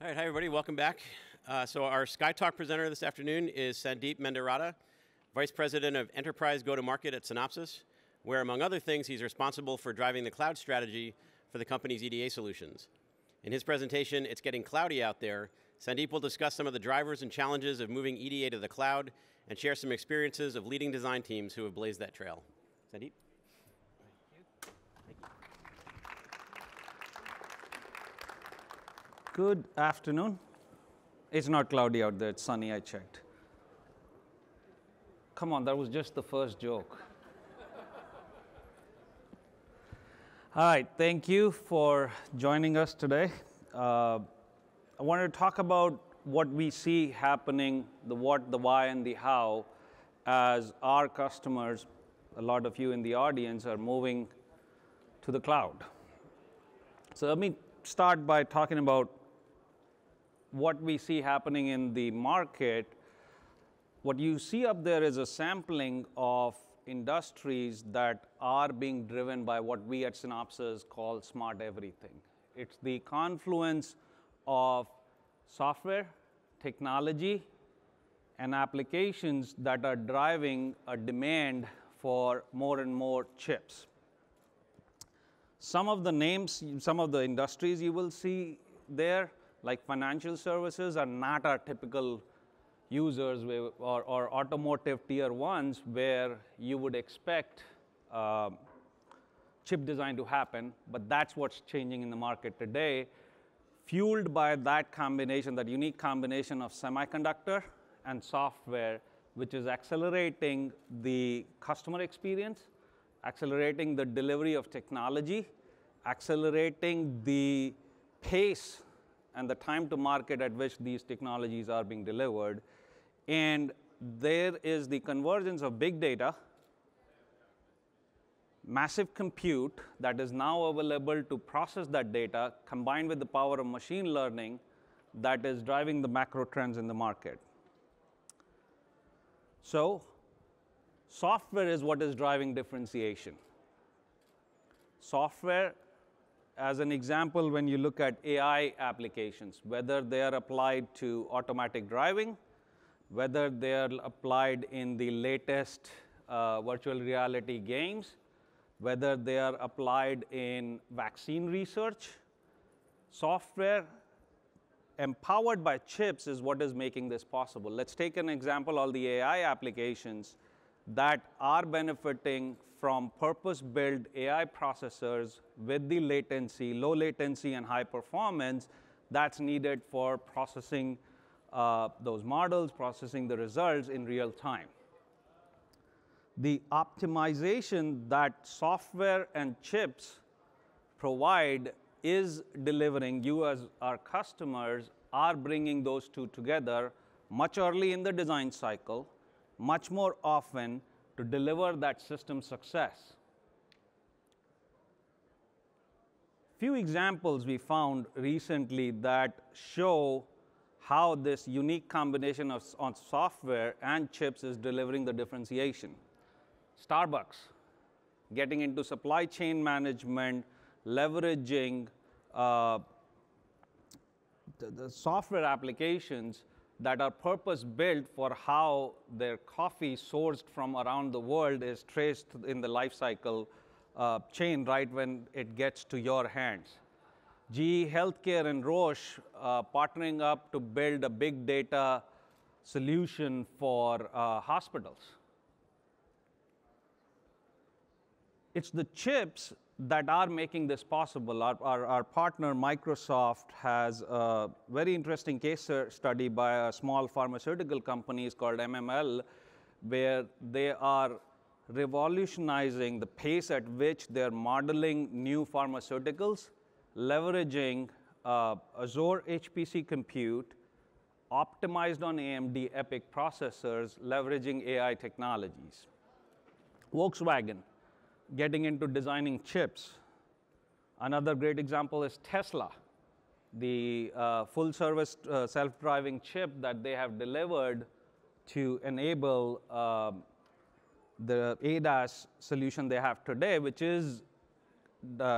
All right, hi everybody, welcome back. So our SKYTalk presenter this afternoon is Sandeep Mehndiratta, Vice President of Enterprise Go-to-Market at Synopsys, where among other things, he's responsible for driving the cloud strategy for the company's EDA solutions. In his presentation, It's Getting Cloudy Out There, Sandeep will discuss some of the drivers and challenges of moving EDA to the cloud and share some experiences of leading design teams who have blazed that trail. Sandeep? Good afternoon. It's not cloudy out there, it's sunny, I checked. Come on, that was just the first joke. All right, thank you for joining us today. I wanted to talk about what we see happening, the what, the why, and the how, as our customers, a lot of you in the audience, are moving to the cloud. So let me start by talking about what we see happening in the market. What you see up there is a sampling of industries that are being driven by what we at Synopsys call smart everything. It's the confluence of software, technology, and applications that are driving a demand for more and more chips. Some of the names, some of the industries you will see there, like financial services, are not our typical users or automotive tier ones where you would expect chip design to happen, but that's what's changing in the market today, fueled by that combination, that unique combination of semiconductor and software, which is accelerating the customer experience, accelerating the delivery of technology, accelerating the pace and the time to market at which these technologies are being delivered. And there is the convergence of big data, massive compute that is now available to process that data, combined with the power of machine learning that is driving the macro trends in the market. So software is what is driving differentiation. Software, as an example, when you look at AI applications, whether they are applied to automatic driving, whether they are applied in the latest virtual reality games, whether they are applied in vaccine research, software empowered by chips is what is making this possible. Let's take an example, all the AI applications that are benefiting from purpose-built AI processors with the latency, low latency and high performance that's needed for processing those models, processing the results in real time. The optimization that software and chips provide is delivering. You as our customers are bringing those two together much early in the design cycle, much more often to deliver that system success. Few examples we found recently that show how this unique combination of software and chips is delivering the differentiation. Starbucks, getting into supply chain management, leveraging the software applications that are purpose-built for how their coffee sourced from around the world is traced in the life cycle chain right when it gets to your hands. GE Healthcare and Roche partnering up to build a big data solution for hospitals. It's the chips that are making this possible. Our partner, Microsoft, has a very interesting case study by a small pharmaceutical company called MML, where they are revolutionizing the pace at which they're modeling new pharmaceuticals, leveraging Azure HPC compute, optimized on AMD EPYC processors, leveraging AI technologies. Volkswagen, getting into designing chips. Another great example is Tesla, the full-service self-driving chip that they have delivered to enable the ADAS solution they have today, which is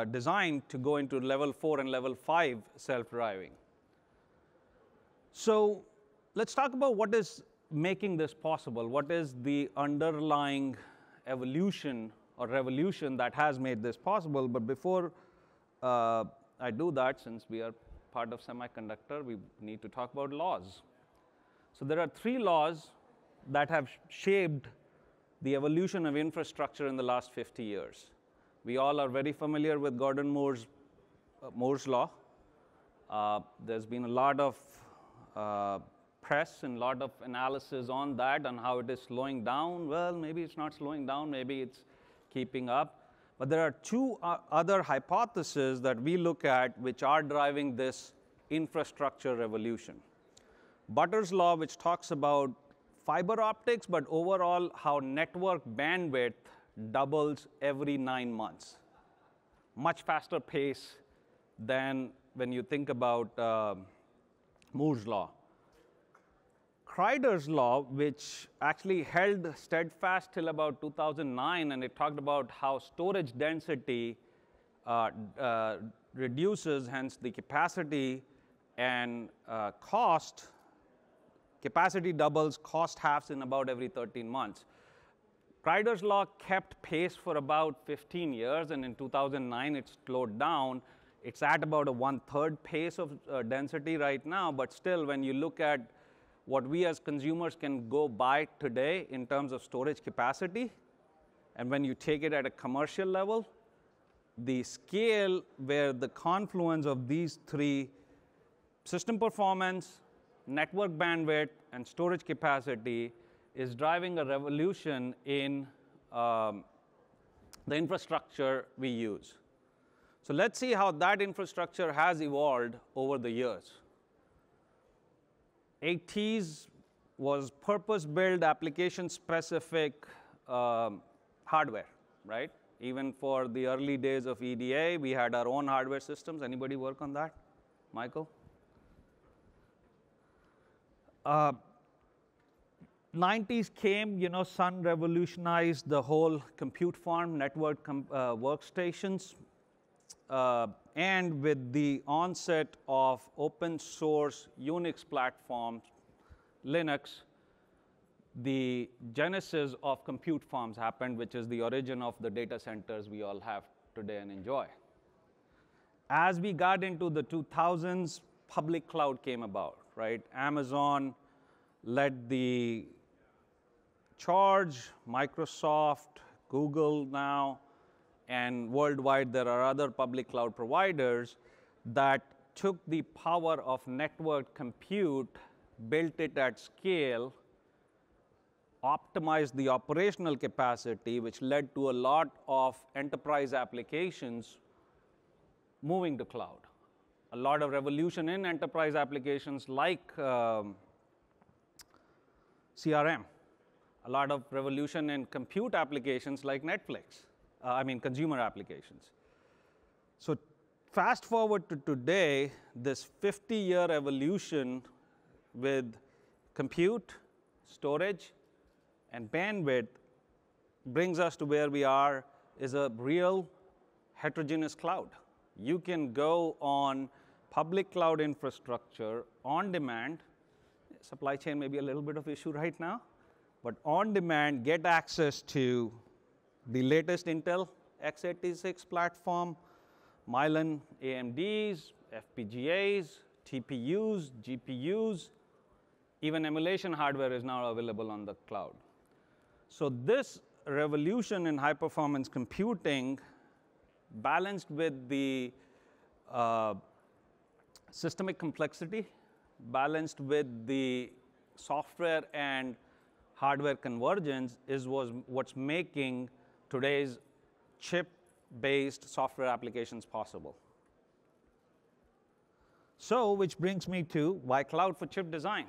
designed to go into level 4 and level 5 self-driving. So let's talk about what is making this possible. What is the underlying evolution or revolution that has made this possible? But before I do that, since we are part of semiconductor, we need to talk about laws. So there are 3 laws that have shaped the evolution of infrastructure in the last 50 years. We all are very familiar with Gordon Moore's law. There's been a lot of press and a lot of analysis on that, on how it is slowing down. Well, maybe it's not slowing down, maybe it's keeping up. But there are 2 other hypotheses that we look at which are driving this infrastructure revolution. Butter's law, which talks about fiber optics, but overall how network bandwidth doubles every 9 months. Much faster pace than when you think about Moore's law. Crider's law, which actually held steadfast till about 2009, and it talked about how storage density reduces, hence the capacity and cost. Capacity doubles, cost halves in about every 13 months. Crider's law kept pace for about 15 years, and in 2009 it slowed down. It's at about a 1/3 pace of density right now, but still, when you look at what we as consumers can go buy today in terms of storage capacity, and when you take it at a commercial level, the scale where the confluence of these 3, system performance, network bandwidth, and storage capacity, is driving a revolution in the infrastructure we use. So let's see how that infrastructure has evolved over the years. 80s was purpose-built, application-specific hardware, right? Even for the early days of EDA, we had our own hardware systems. Anybody work on that? Michael? 90s came, Sun revolutionized the whole compute farm, network workstations. And with the onset of open source Unix platforms, Linux, the genesis of compute farms happened, which is the origin of the data centers we all have today and enjoy. As we got into the 2000s, public cloud came about, right? Amazon led the charge, Microsoft, Google now, and worldwide there are other public cloud providers that took the power of network compute, built it at scale, optimized the operational capacity, which led to a lot of enterprise applications moving to cloud. A lot of revolution in enterprise applications like CRM. A lot of revolution in compute applications like Netflix. Consumer applications. So fast forward to today, this 50-year evolution with compute, storage, and bandwidth brings us to where we are, is a real heterogeneous cloud. You can go on public cloud infrastructure on demand. Supply chain may be a little bit of issue right now, but on demand, get access to the latest Intel x86 platform, Milan AMDs, FPGAs, TPUs, GPUs, even emulation hardware is now available on the cloud. So this revolution in high-performance computing, balanced with the systemic complexity, balanced with the software and hardware convergence, is what's making today's chip-based software applications possible. So, which brings me to why cloud for chip design.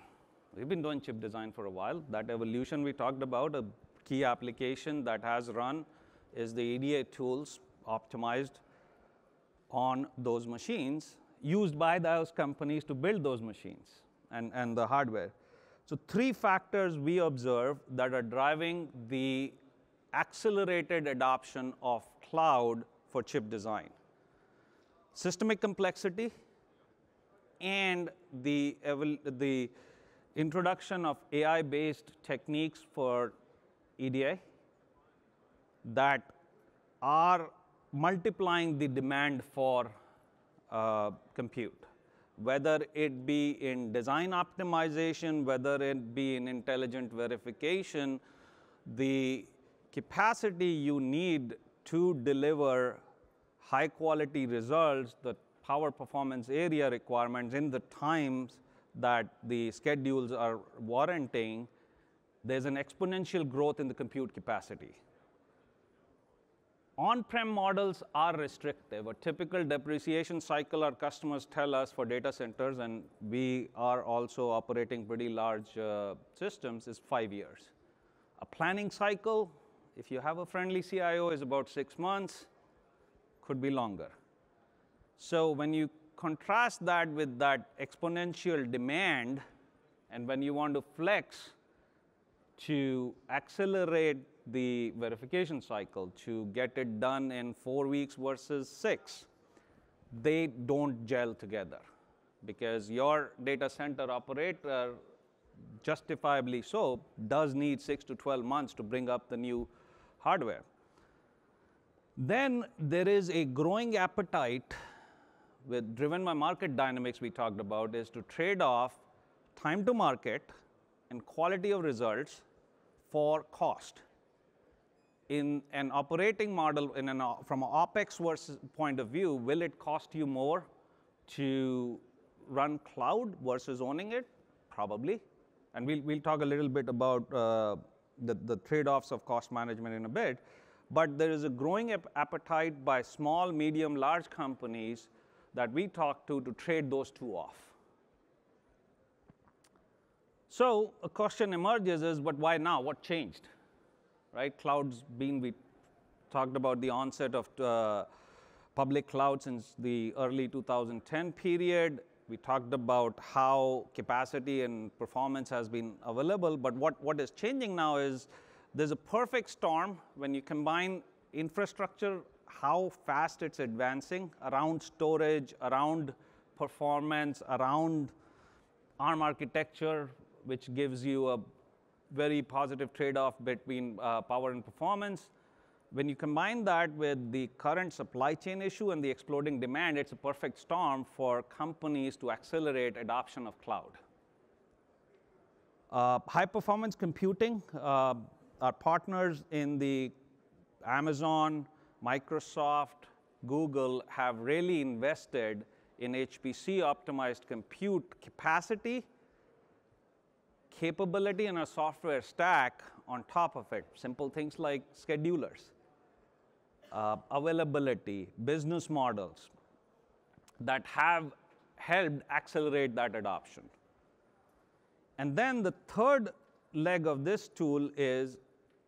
We've been doing chip design for a while. That evolution we talked about, a key application that has run is the EDA tools optimized on those machines, used by those companies to build those machines and the hardware. So 3 factors we observe that are driving the accelerated adoption of cloud for chip design. Systemic complexity, and the introduction of AI-based techniques for EDA that are multiplying the demand for compute, whether it be in design optimization, whether it be in intelligent verification. The capacity you need to deliver high-quality results, the power performance area requirements in the times that the schedules are warranting, there's an exponential growth in the compute capacity. On-prem models are restrictive. A typical depreciation cycle our customers tell us for data centers, and we are also operating pretty large systems, is 5 years. A planning cycle, if you have a friendly CIO, is about 6 months, could be longer. So when you contrast that with that exponential demand, and when you want to flex to accelerate the verification cycle to get it done in 4 weeks versus 6, they don't gel together, because your data center operator, justifiably so, does need 6 to 12 months to bring up the new hardware. Then there is a growing appetite, driven by market dynamics we talked about, is to trade off time to market and quality of results for cost. In an operating model, from an OpEx versus point of view, will it cost you more to run cloud versus owning it? Probably. And we'll talk a little bit about the trade-offs of cost management in a bit. But there is a growing appetite by small, medium, large companies that we talk to trade those two off. So a question emerges is, but why now? What changed? Right? Cloud's been, we talked about the onset of public cloud since the early 2010 period. We talked about how capacity and performance has been available. But what is changing now is there's a perfect storm when you combine infrastructure, how fast it's advancing around storage, around performance, around ARM architecture, which gives you a very positive trade-off between power and performance. When you combine that with the current supply chain issue and the exploding demand, it's a perfect storm for companies to accelerate adoption of cloud. High-performance computing, our partners in the Amazon, Microsoft, Google have really invested in HPC-optimized compute capacity, capability, and a software stack on top of it. Simple things like schedulers, availability, business models that have helped accelerate that adoption. And then the third leg of this tool is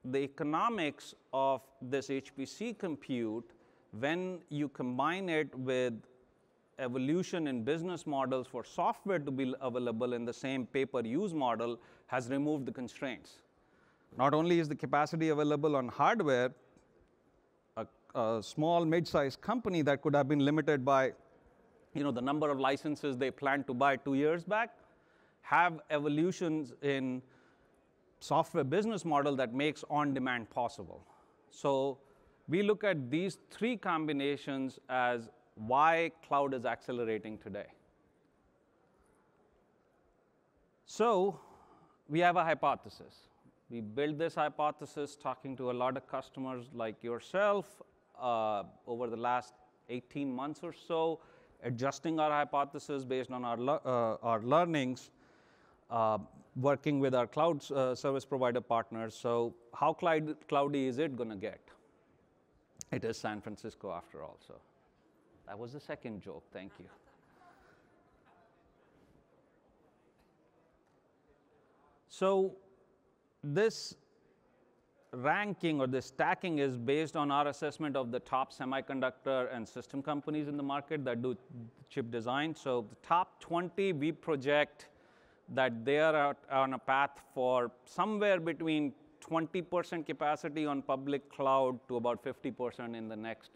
the economics of this HPC compute. When you combine it with evolution in business models for software to be available in the same pay-per-use model, has removed the constraints. Not only is the capacity available on hardware, a small, mid-sized company that could have been limited by the number of licenses they planned to buy 2 years back, have evolutions in software business model that makes on-demand possible. So we look at these three combinations as why cloud is accelerating today. So we have a hypothesis. We built this hypothesis talking to a lot of customers like yourself over the last 18 months or so, adjusting our hypothesis based on our learnings, working with our cloud service provider partners. So how cloudy is it going to get? It is San Francisco after all. So that was the second joke. Thank you. So this ranking or this stacking is based on our assessment of the top semiconductor and system companies in the market that do chip design. So the top 20, we project that they are on a path for somewhere between 20% capacity on public cloud to about 50% in the next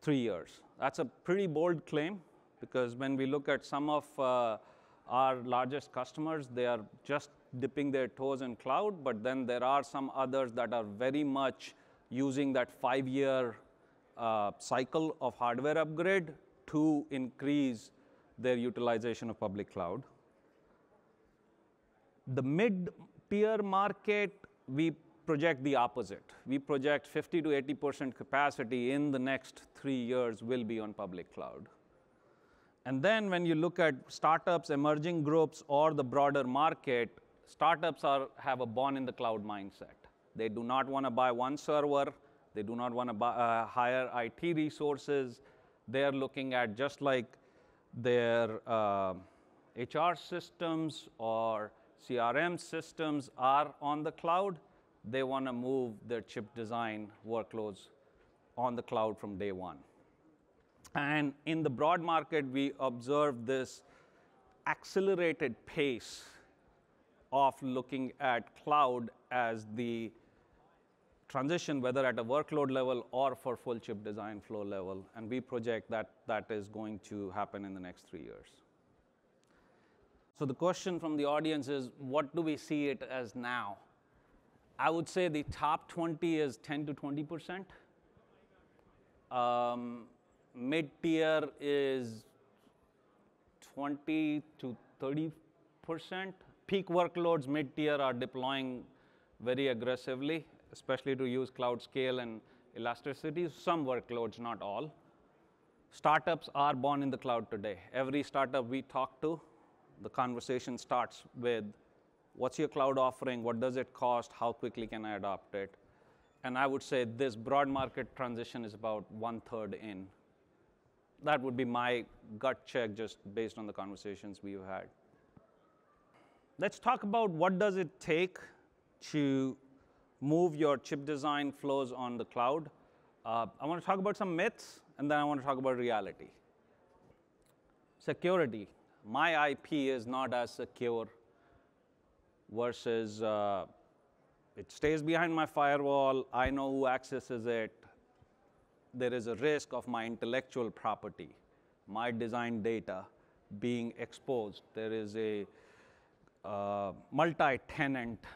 3 years. That's a pretty bold claim, because when we look at some of our largest customers, they are just dipping their toes in cloud, but then there are some others that are very much using that 5-year cycle of hardware upgrade to increase their utilization of public cloud. The mid-tier market, we project the opposite. We project 50 to 80% capacity in the next 3 years will be on public cloud. And then when you look at startups, emerging groups, or the broader market, startups have a born-in-the-cloud mindset. They do not want to buy one server. They do not want to hire IT resources. They're looking at just like their HR systems or CRM systems are on the cloud, they want to move their chip design workloads on the cloud from day one. And in the broad market, we observe this accelerated pace of looking at cloud as the transition, whether at a workload level or for full chip design flow level. And we project that that is going to happen in the next 3 years. So the question from the audience is, what do we see it as now? I would say the top 20 is 10 to 20%. Mid-tier is 20 to 30%. Peak workloads, mid-tier are deploying very aggressively, especially to use cloud scale and elasticity. Some workloads, not all. Startups are born in the cloud today. Every startup we talk to, the conversation starts with, what's your cloud offering? What does it cost? How quickly can I adopt it? And I would say this broad market transition is about 1/3 in. That would be my gut check just based on the conversations we've had. Let's talk about what does it take to move your chip design flows on the cloud. I want to talk about some myths, and then I want to talk about reality. Security. My IP is not as secure versus it stays behind my firewall. I know who accesses it. There is a risk of my intellectual property, my design data being exposed. There is a multi-tenant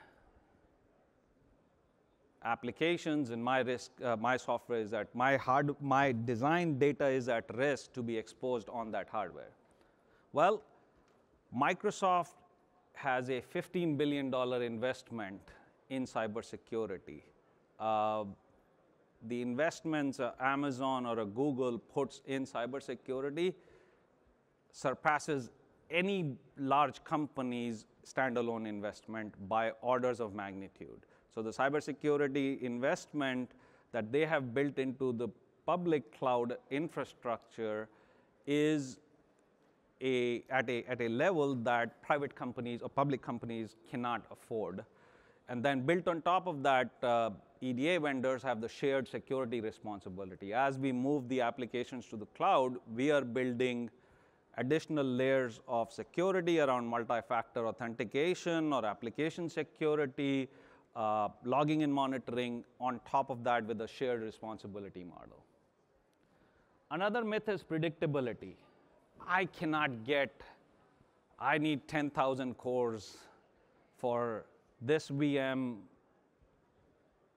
applications, and my software is at my design data is at risk to be exposed on that hardware. Well, Microsoft has a $15 billion investment in cybersecurity. The investments Amazon or a Google puts in cybersecurity surpasses any large company's standalone investment by orders of magnitude. So the cybersecurity investment that they have built into the public cloud infrastructure is at a level that private companies or public companies cannot afford. And then built on top of that, EDA vendors have the shared security responsibility. As we move the applications to the cloud, we are building additional layers of security around multi-factor authentication or application security, logging and monitoring on top of that with a shared responsibility model. Another myth is predictability. I need 10,000 cores for this VM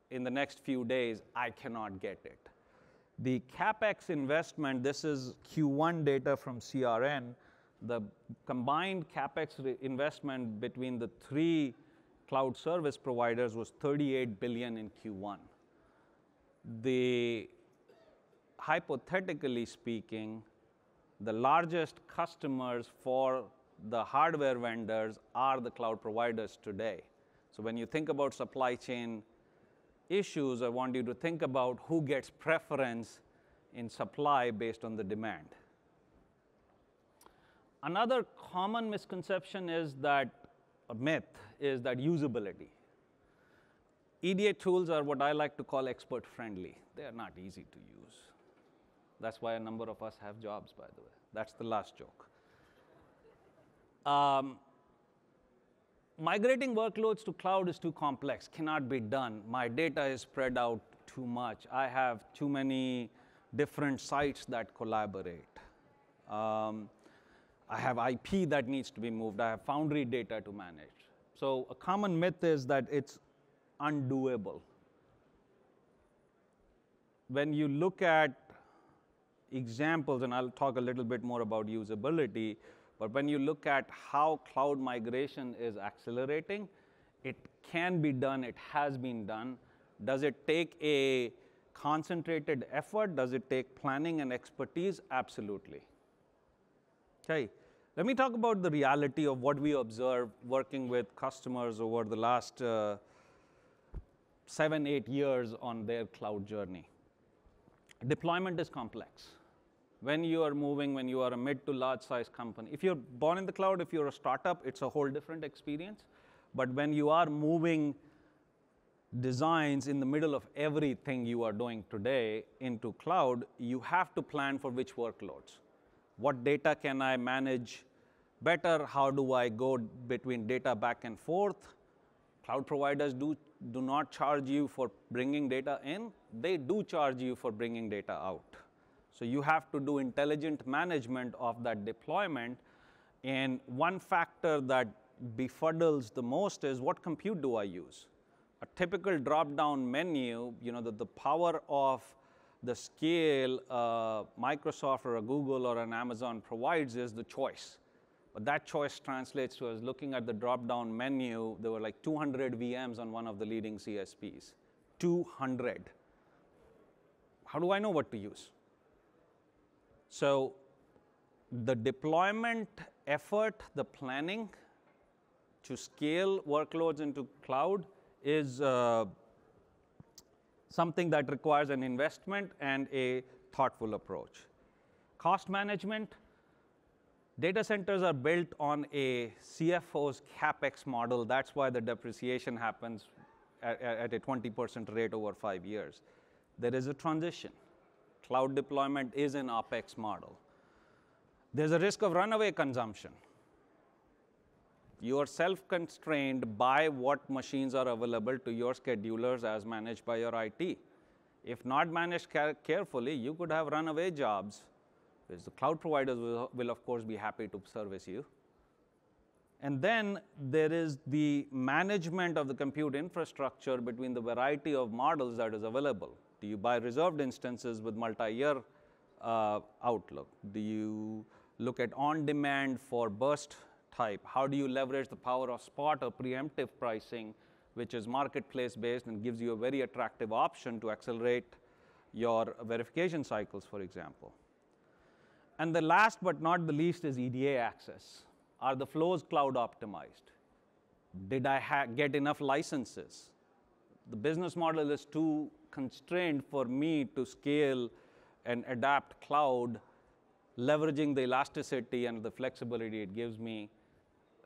in the next few days. I cannot get it. The CapEx investment, this is Q1 data from CRN, the combined CapEx investment between the 3 cloud service providers was $38 billion in Q1. Hypothetically speaking, the largest customers for the hardware vendors are the cloud providers today. So when you think about supply chain issues, I want you to think about who gets preference in supply based on the demand. Another common misconception is that, a myth, is that usability. EDA tools are what I like to call expert-friendly. They are not easy to use. That's why a number of us have jobs, by the way. That's the last joke. Migrating workloads to cloud is too complex, cannot be done. My data is spread out too much. I have too many different sites that collaborate. I have IP that needs to be moved. I have foundry data to manage. So a common myth is that it's undoable. When you look at examples, and I'll talk a little bit more about usability, but when you look at how cloud migration is accelerating, it can be done, it has been done. Does it take a concentrated effort? Does it take planning and expertise? Absolutely. Okay, let me talk about the reality of what we observe working with customers over the last 7, 8 years on their cloud journey. Deployment is complex. When you are moving, when you are a mid to large size company, if you're born in the cloud, if you're a startup, it's a whole different experience. But when you are moving designs in the middle of everything you are doing today into cloud, you have to plan for which workloads. What data can I manage better? How do I go between data back and forth? Cloud providers do not charge you for bringing data in. They do charge you for bringing data out. So you have to do intelligent management of that deployment. And one factor that befuddles the most is, what compute do I use? A typical drop-down menu, the power of the scale Microsoft or a Google or an Amazon provides is the choice. But that choice translates to us looking at the drop-down menu. There were like 200 VMs on one of the leading CSPs. 200. How do I know what to use? So the deployment effort, the planning to scale workloads into cloud is something that requires an investment and a thoughtful approach. Cost management. Data centers are built on a CFO's CapEx model. That's why the depreciation happens at a 20% rate over 5 years. There is a transition. Cloud deployment is an OpEx model. There's a risk of runaway consumption. You are self-constrained by what machines are available to your schedulers as managed by your IT. If not managed carefully, you could have runaway jobs, which the cloud providers will of course be happy to service you. And then there is the management of the compute infrastructure between the variety of models that is available. Do you buy reserved instances with multi-year outlook? Do you look at on-demand for burst type? How do you leverage the power of spot or preemptive pricing, which is marketplace-based and gives you a very attractive option to accelerate your verification cycles, for example? And the last but not the least is EDA access. Are the flows cloud optimized? Did I get enough licenses? The business model is too constrained for me to scale and adapt cloud, leveraging the elasticity and the flexibility it gives me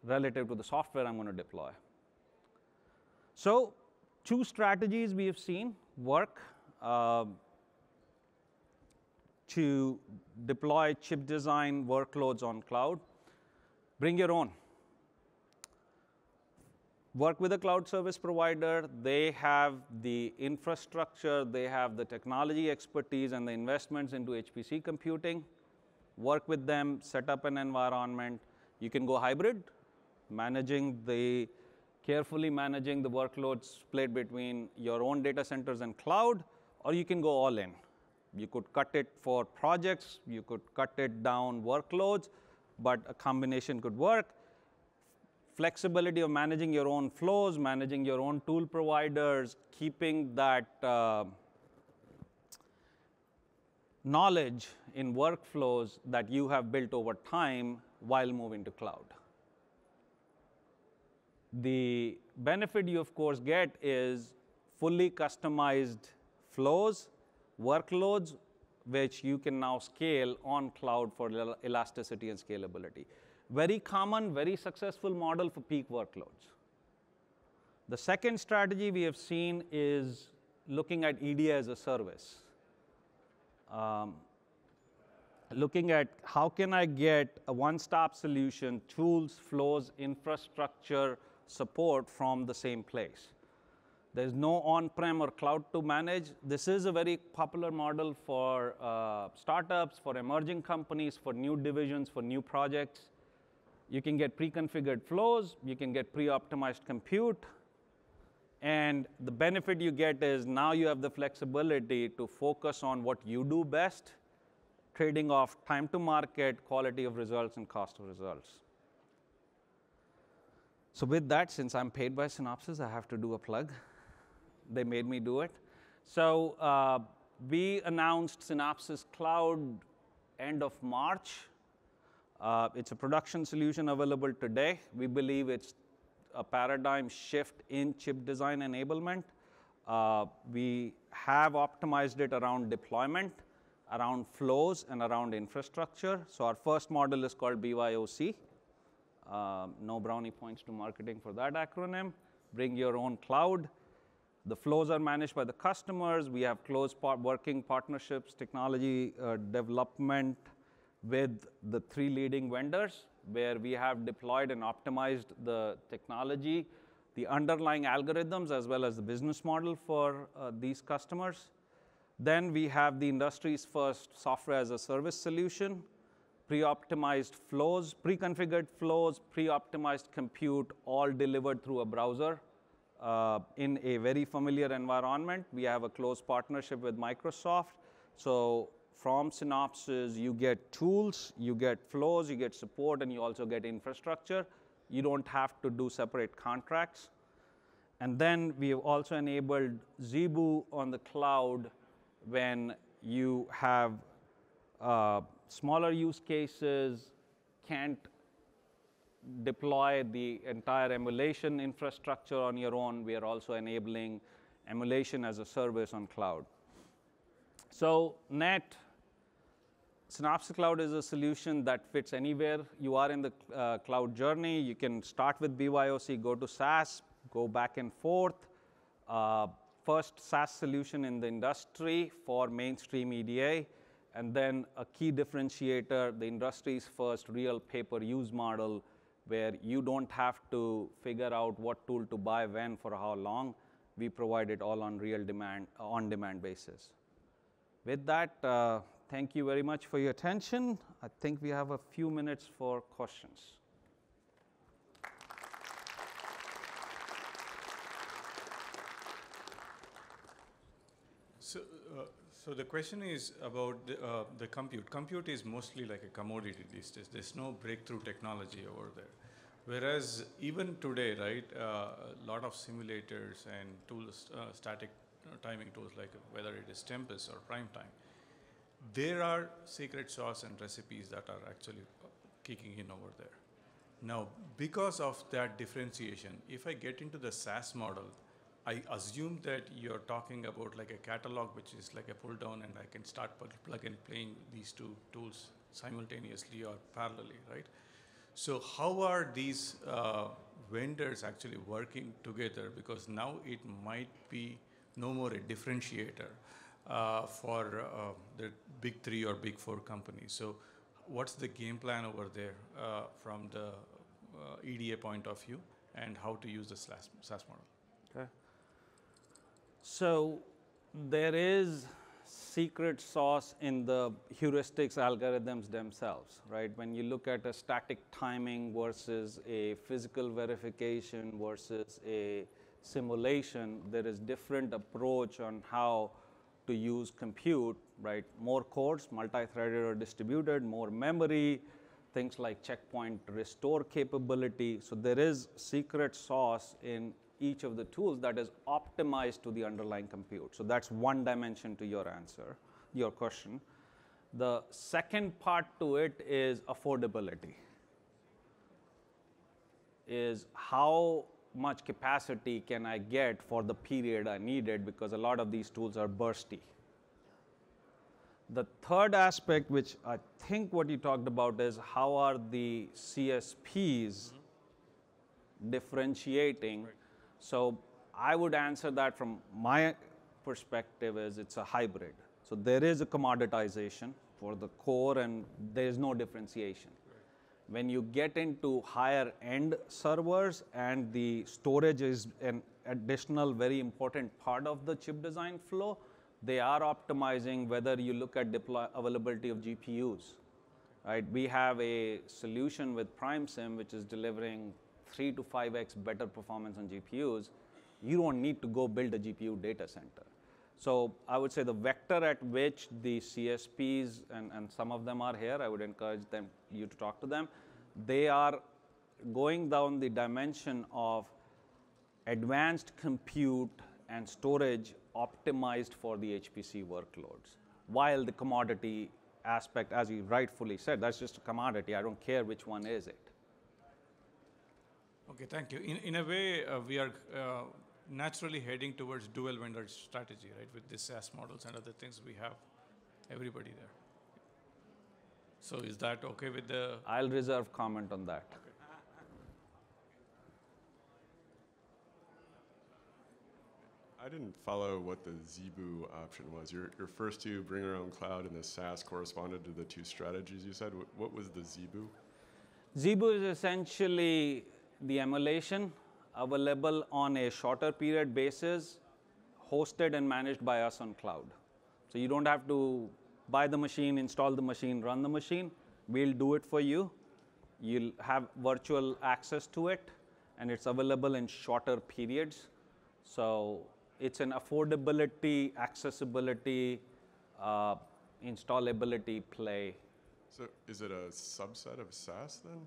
relative to the software I'm going to deploy. So 2 strategies we have seen work to deploy chip design workloads on cloud. Bring your own. Work with a cloud service provider. They have the infrastructure, they have the technology expertise and the investments into HPC computing. Work with them, set up an environment. You can go hybrid, carefully managing the workloads split between your own data centers and cloud, or you can go all in. You could cut it for projects, you could cut it down workloads, but a combination could work. Flexibility of managing your own flows, managing your own tool providers, keeping that knowledge in workflows that you have built over time while moving to cloud. The benefit you, of course, get is fully customized flows, workloads, which you can now scale on cloud for elasticity and scalability. Very common, very successful model for peak workloads. The second strategy we have seen is looking at EDA as a service. Looking at how can I get a one-stop solution, tools, flows, infrastructure, support from the same place. There's no on-prem or cloud to manage. This is a very popular model for startups, for emerging companies, for new divisions, for new projects. You can get pre-configured flows. You can get pre-optimized compute. And the benefit you get is now you have the flexibility to focus on what you do best, trading off time to market, quality of results, and cost of results. So with that, since I'm paid by Synopsys, I have to do a plug. They made me do it. So we announced Synopsis Cloud end of March. It's a production solution available today. We believe it's a paradigm shift in chip design enablement. We have optimized it around deployment, around flows, and around infrastructure. So our first model is called BYOC. No brownie points to marketing for that acronym. Bring your own cloud. The flows are managed by the customers. We have close working partnerships, technology development with the 3 leading vendors, where we have deployed and optimized the technology, the underlying algorithms, as well as the business model for these customers. Then we have the industry's first software as a service solution, pre-optimized flows, pre-configured flows, pre-optimized compute, all delivered through a browser in a very familiar environment. We have a close partnership with Microsoft. So from Synopsys, you get tools, you get flows, you get support, and you also get infrastructure. You don't have to do separate contracts. And then we have also enabled Zebu on the cloud when you have smaller use cases, can't deploy the entire emulation infrastructure on your own. We are also enabling emulation as a service on cloud. So net, Synopsis Cloud is a solution that fits anywhere you are in the cloud journey. You can start with BYOC, go to SaaS, go back and forth. First SaaS solution in the industry for mainstream EDA. And then a key differentiator, the industry's first real pay-per-use model, where you don't have to figure out what tool to buy when for how long. We provide it all on real demand, on-demand basis. With that, thank you very much for your attention. I think we have a few minutes for questions. So the question is about the compute. Compute is mostly like a commodity these days. There's no breakthrough technology over there. Whereas even today, right, a lot of simulators and tools, static timing tools, like whether it is Tempest or PrimeTime, there are secret sauce and recipes that are actually kicking in over there. Now, because of that differentiation, if I get into the SaaS model, I assume that you're talking about like a catalog, which is like a pull down, and I can start plug and playing these 2 tools simultaneously or parallelly, right? So how are these vendors actually working together? Because now it might be no more a differentiator for the big 3 or big 4 companies. So what's the game plan over there from the EDA point of view, and how to use the SaaS model? Okay. So there is secret sauce in the heuristics algorithms themselves, right? When you look at a static timing versus a physical verification versus a simulation, there is different approach on how to use compute, right? More cores, multi-threaded or distributed, more memory, things like checkpoint restore capability. So there is secret sauce in each of the tools that is optimized to the underlying compute. So that's one dimension to your answer, your question. The second part to it is affordability. Is how much capacity can I get for the period I needed, because a lot of these tools are bursty. The third aspect, which I think what you talked about, is how are the CSPs differentiating. Right. So I would answer that from my perspective is it's a hybrid. So there is a commoditization for the core, and there is no differentiation. When you get into higher end servers and the storage is an additional, very important part of the chip design flow. They are optimizing whether you look at availability of GPUs. Right? We have a solution with PrimeSim, which is delivering 3 to 5x better performance on GPUs. You don't need to go build a GPU data center. So I would say the vector at which the CSPs, and some of them are here, I would encourage you to talk to them, they are going down the dimension of advanced compute and storage optimized for the HPC workloads, while the commodity aspect, as you rightfully said, that's just a commodity. I don't care which one is it. Okay, thank you. In a way, we are naturally heading towards dual vendor strategy, right? With these SaaS models and other things, we have everybody there. So is that okay with the? I'll reserve comment on that. Okay. I didn't follow what the ZeBu option was. Your first two, bring your own cloud and the SaaS, corresponded to the two strategies you said. What was the ZeBu? ZeBu is essentially the emulation available on a shorter period basis, hosted and managed by us on cloud. So you don't have to buy the machine, install the machine, run the machine. We'll do it for you. You'll have virtual access to it, and it's available in shorter periods. So it's an affordability, accessibility, installability play. So is it a subset of SaaS then?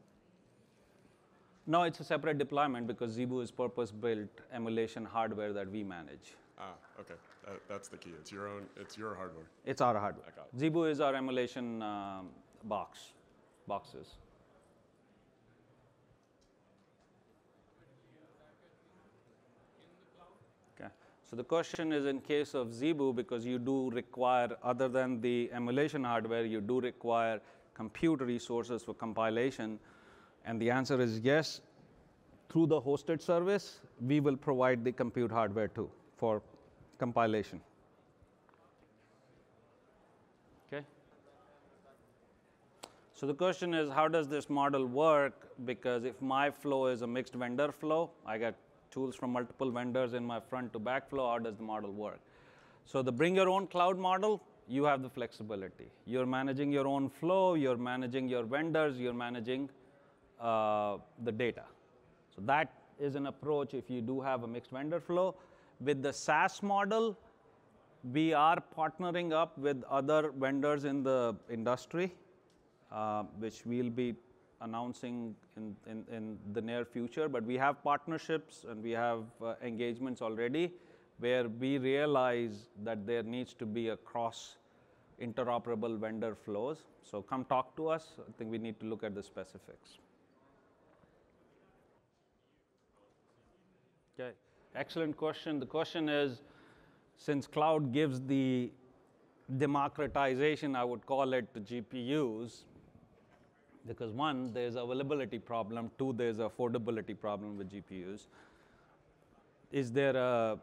No, it's a separate deployment because ZeBu is purpose-built emulation hardware that we manage. Ah, okay. That's the key. It's your hardware. It's our hardware. I got it. ZeBu is our emulation boxes. Okay. So the question is, in case of ZeBu, because you do require, other than the emulation hardware, you do require compute resources for compilation. And the answer is yes. Through the hosted service, we will provide the compute hardware too for compilation. Okay. So the question is, how does this model work? Because if my flow is a mixed vendor flow, I got tools from multiple vendors in my front to back flow, how does the model work? So the bring your own cloud model, you have the flexibility. You're managing your own flow, you're managing your vendors, you're managing the data. So that is an approach if you do have a mixed vendor flow. With the SaaS model, we are partnering up with other vendors in the industry, which we'll be announcing in the near future. But we have partnerships and we have engagements already where we realize that there needs to be a cross interoperable vendor flows. So come talk to us. I think we need to look at the specifics. Okay, excellent question. The question is, since cloud gives the democratization, I would call it, to GPUs, because one, there's availability problem, two, there's affordability problem with GPUs. Is there a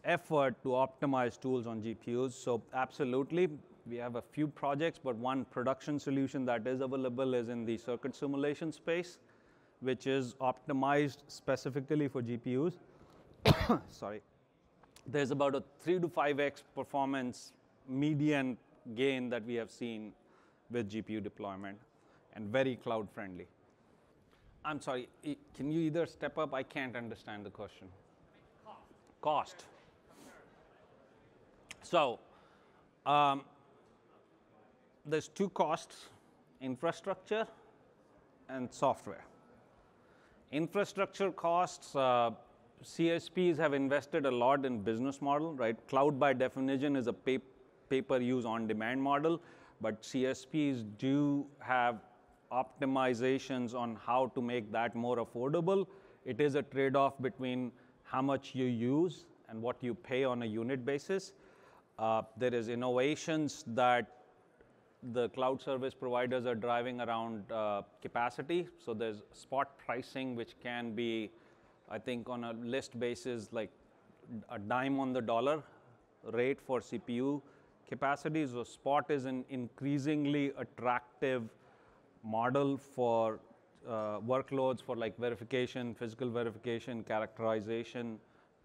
effort to optimize tools on GPUs? So absolutely, we have a few projects, but one production solution that is available is in the circuit simulation space, which is optimized specifically for GPUs. Sorry. There's about a 3 to 5x performance median gain that we have seen with GPU deployment, and very cloud friendly. I'm sorry, can you either step up? I can't understand the question. Cost. So there's two costs: infrastructure and software. Infrastructure costs, CSPs have invested a lot in business model, right? Cloud by definition is a pay-per-use on-demand model, but CSPs do have optimizations on how to make that more affordable. It is a trade-off between how much you use and what you pay on a unit basis. There is innovations that the cloud service providers are driving around capacity. So there's spot pricing, which can be, I think, on a list basis, like a dime on the dollar rate for CPU capacity. So spot is an increasingly attractive model for workloads for like verification, physical verification, characterization,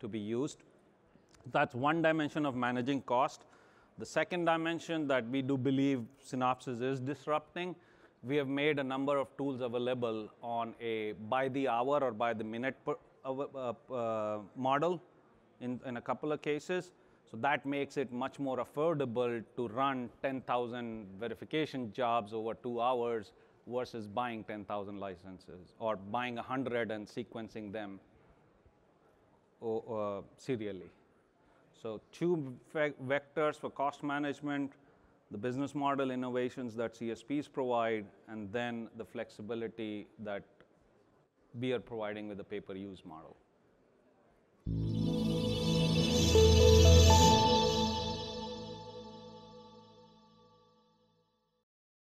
to be used. That's one dimension of managing cost. The second dimension that we do believe Synopsys is disrupting, we have made a number of tools available on a by the hour or by the minute model in a couple of cases. So that makes it much more affordable to run 10,000 verification jobs over 2 hours versus buying 10,000 licenses or buying 100 and sequencing them serially. So 2 vectors for cost management, the business model innovations that CSPs provide, and then the flexibility that we are providing with the pay-per-use model.